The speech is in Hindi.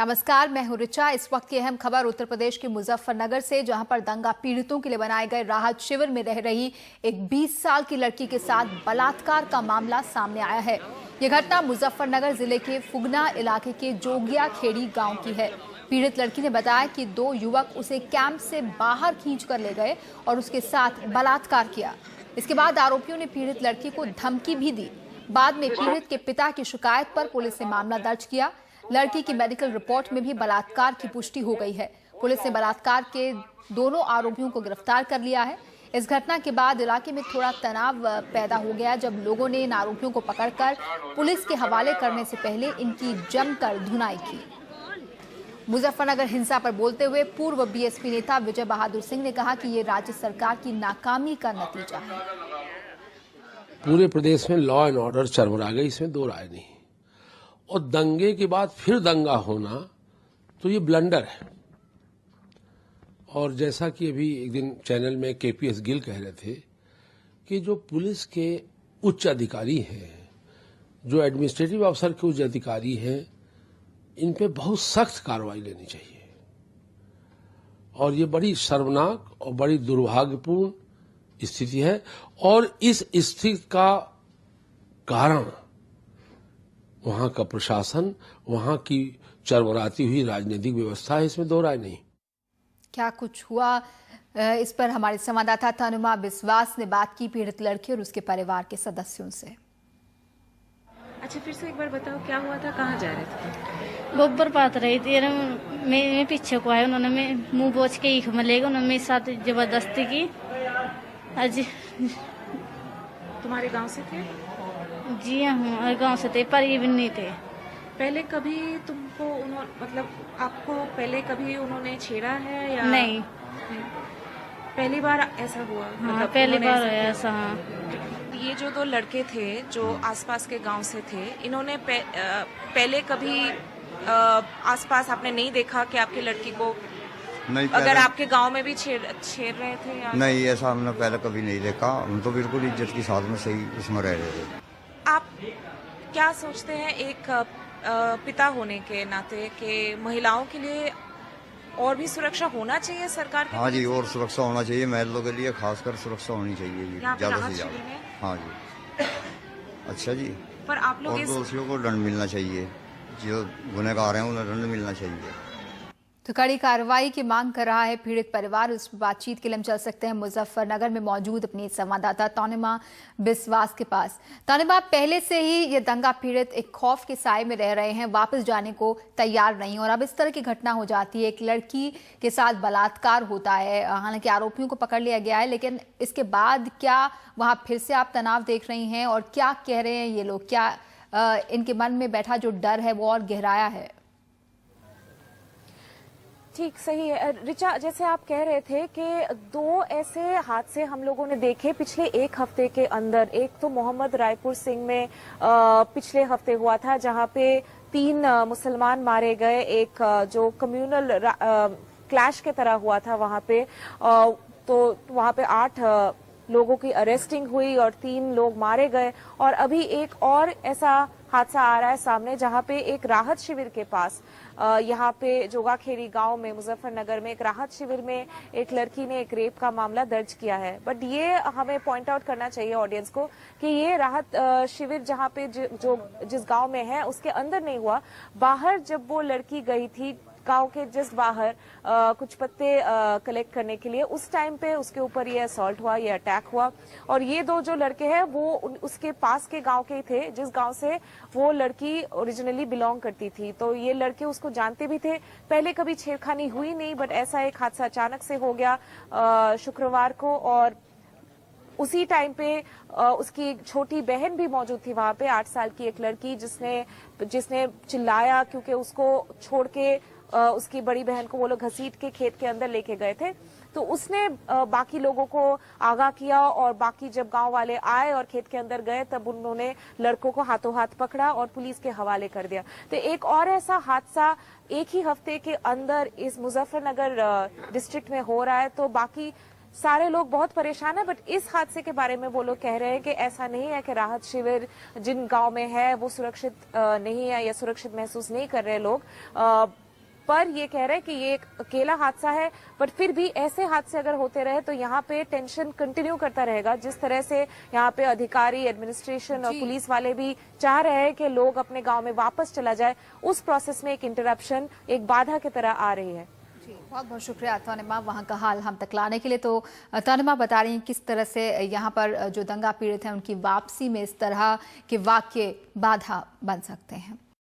नमस्कार, मैं हूं रिचा। इस वक्त की अहम खबर उत्तर प्रदेश के मुजफ्फरनगर से, जहां पर दंगा पीड़ितों के लिए बनाए गए राहत शिविर में रह रही एक 20 साल की लड़की के साथ बलात्कार का मामला सामने आया है। यह घटना मुजफ्फरनगर जिले के फुगना इलाके के जोगिया खेड़ी गांव की है। पीड़ित लड़की ने बताया कि दो युवक उसे कैंप से बाहर खींच कर ले गए और उसके साथ बलात्कार किया। इसके बाद आरोपियों ने पीड़ित लड़की को धमकी भी दी। बाद में पीड़ित के पिता की शिकायत पर पुलिस ने मामला दर्ज किया। लड़की की मेडिकल रिपोर्ट में भी बलात्कार की पुष्टि हो गई है। पुलिस ने बलात्कार के दोनों आरोपियों को गिरफ्तार कर लिया है। इस घटना के बाद इलाके में थोड़ा तनाव पैदा हो गया, जब लोगों ने इन आरोपियों को पकड़कर पुलिस के हवाले करने से पहले इनकी जमकर धुनाई की। मुजफ्फरनगर हिंसा पर बोलते हुए पूर्व बीएसपी नेता विजय बहादुर सिंह ने कहा कि ये राज्य सरकार की नाकामी का नतीजा है। पूरे प्रदेश में लॉ एंड ऑर्डर चरमरा गई, इसमें दो राय नहीं। और दंगे के बाद फिर दंगा होना तो ये ब्लंडर है। और जैसा कि अभी एक दिन चैनल में केपीएस गिल कह रहे थे कि जो पुलिस के उच्च अधिकारी हैं, जो एडमिनिस्ट्रेटिव अफसर के उच्च अधिकारी हैं, इन पे बहुत सख्त कार्रवाई लेनी चाहिए। और ये बड़ी शर्मनाक और बड़ी दुर्भाग्यपूर्ण स्थिति है। और इस स्थिति का कारण वहां का प्रशासन, वहां की चरमराती हुई राजनीतिक व्यवस्था है, इसमें दो राय नहीं। क्या कुछ हुआ, इस पर हमारे संवाददाता तनुमा बिस्वास ने बात की पीड़ित लड़की और उसके परिवार के सदस्यों से। अच्छा, फिर से एक बार बताओ, क्या हुआ था, कहाँ जा रहे थे? गोबर पात रही थी। मैं पीछे को आया, उन्होंने मुंह बोझ के ईख में ले गए। उन्होंने मेरे साथ जबरदस्ती की। आज तुम्हारे गांव से थे? जी हाँ, और गांव से थे, पर ये भी नहीं थे। पहले कभी तुमको मतलब आपको पहले कभी उन्होंने छेड़ा है या नहीं? पहली बार ऐसा हुआ? हाँ, मतलब पहली बार हुआ ऐसा। हाँ, ये जो दो लड़के थे जो आसपास के गांव से थे, इन्होंने पहले कभी आसपास आपने नहीं देखा कि आपकी लड़की को नहीं, अगर आपके गांव में भी छेड़ रहे थे या नहीं? ऐसा हमने पहले कभी नहीं देखा। हम तो बिल्कुल इज्जत के साथ में सही उसमें रह रहे थे। आप क्या सोचते हैं एक पिता होने के नाते कि महिलाओं के लिए और भी सुरक्षा होना चाहिए सरकार की? हाँ जी, और सुरक्षा होना चाहिए। महिलाओं के लिए खासकर सुरक्षा होनी चाहिए जी, ज्यादा से ज्यादा। हाँ जी। अच्छा जी। पर आप लोग और दोषियों को दंड मिलना चाहिए, जो गुनहगार हैं उन्हें दंड मिलना चाहिए। तो कड़ी कार्रवाई की मांग कर रहा है पीड़ित परिवार। उस बातचीत के लिए हम चल सकते हैं मुजफ्फरनगर में मौजूद अपनी संवाददाता तौनिमा बिस्वास के पास। तौनिमा, पहले से ही ये दंगा पीड़ित एक खौफ के साए में रह रहे हैं, वापस जाने को तैयार नहीं, और अब इस तरह की घटना हो जाती है, एक लड़की के साथ बलात्कार होता है। हालांकि आरोपियों को पकड़ लिया गया है, लेकिन इसके बाद क्या वहां फिर से आप तनाव देख रही हैं, और क्या कह रहे हैं ये लोग? क्या इनके मन में बैठा जो डर है वो और गहराया है? ठीक, सही है रिचा। जैसे आप कह रहे थे कि दो ऐसे हादसे हम लोगों ने देखे पिछले एक हफ्ते के अंदर। एक तो मोहम्मद रायपुर सिंह में पिछले हफ्ते हुआ था, जहां पे 3 मुसलमान मारे गए। एक जो कम्युनल क्लैश के तरह हुआ था वहां पे, तो वहां पे 8 लोगों की अरेस्टिंग हुई और 3 लोग मारे गए। और अभी एक और ऐसा हादसा आ रहा है सामने, जहां पे एक राहत शिविर के पास, यहाँ पे जोगाखेड़ी गांव में मुजफ्फरनगर में एक राहत शिविर में एक लड़की ने एक रेप का मामला दर्ज किया है। बट ये हमें पॉइंट आउट करना चाहिए ऑडियंस को कि ये राहत शिविर जहाँ पे जिस गांव में है उसके अंदर नहीं हुआ। बाहर जब वो लड़की गई थी गांव के जस्ट बाहर कुछ पत्ते कलेक्ट करने के लिए, उस टाइम पे उसके ऊपर ये असॉल्ट हुआ, ये अटैक हुआ। और ये दो जो लड़के हैं वो उसके पास के गांव के ही थे, जिस गांव से वो लड़की ओरिजिनली बिलोंग करती थी। तो ये लड़के उसको जानते भी थे, पहले कभी छेड़खानी हुई नहीं, बट ऐसा एक हादसा अचानक से हो गया शुक्रवार को। और उसी टाइम पे उसकी एक छोटी बहन भी मौजूद थी वहां पे, 8 साल की एक लड़की, जिसने चिल्लाया क्योंकि उसको छोड़ के उसकी बड़ी बहन को वो लोग घसीट के खेत के अंदर लेके गए थे। तो उसने बाकी लोगों को आगाह किया, और बाकी जब गांव वाले आए और खेत के अंदर गए तब उन्होंने लड़कों को हाथों हाथ पकड़ा और पुलिस के हवाले कर दिया। तो एक और ऐसा हादसा एक ही हफ्ते के अंदर इस मुजफ्फरनगर डिस्ट्रिक्ट में हो रहा है। तो बाकी सारे लोग बहुत परेशान है, बट इस हादसे के बारे में वो लोग कह रहे हैं कि ऐसा नहीं है कि राहत शिविर जिन गांव में है वो सुरक्षित नहीं है या सुरक्षित महसूस नहीं कर रहे लोग। पर ये कह रहे हैं कि ये एक अकेला हादसा है, पर फिर भी ऐसे हादसे अगर होते रहे तो यहाँ पे टेंशन कंटिन्यू करता रहेगा। जिस तरह से यहाँ पे अधिकारी, एडमिनिस्ट्रेशन और पुलिस वाले भी चाह रहे हैं कि लोग अपने गांव में वापस चला जाए, उस प्रोसेस में एक इंटरप्शन, एक बाधा की तरह आ रही है। जी, बहुत बहुत शुक्रिया तानिमा वहाँ का हाल हम तक लाने के लिए। तो तानिमा बता रही हैं किस तरह से यहाँ पर जो दंगा पीड़ित हैं उनकी वापसी में इस तरह के वाकये बाधा बन सकते हैं।